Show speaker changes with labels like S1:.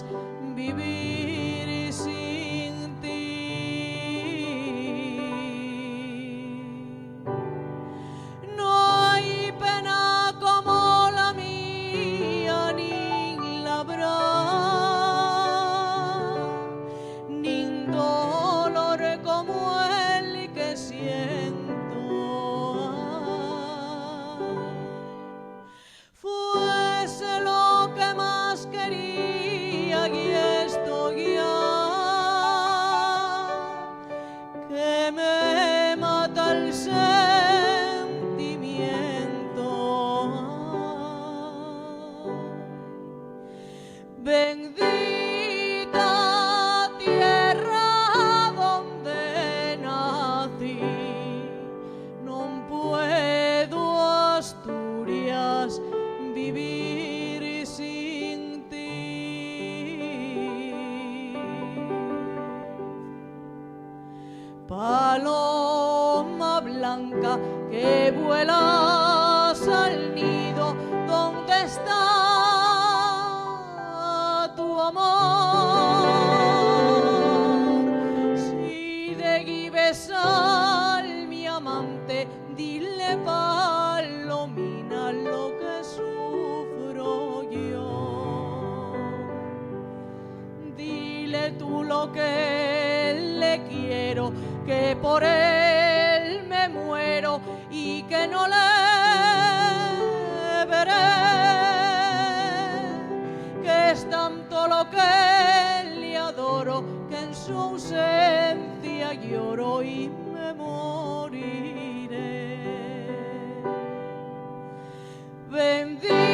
S1: asturias vivir sin ti. No hay pena como la mía, ni la habrá, ni dolor como el que siento. Fuese lo que más quería y esto ya, que me mata el sentimiento. Bendita tierra donde nací, non puedo Asturias vivir sin ti. Paloma blanca que vuelas al nido, ¿dónde está tu amor? Si de guibes al mi amante, dile palomina lo que sufro yo. Dile tú lo que le quiero, que por él me muero y que no le veré, que es tanto lo que le adoro, que en su ausencia lloro y me moriré. Bendito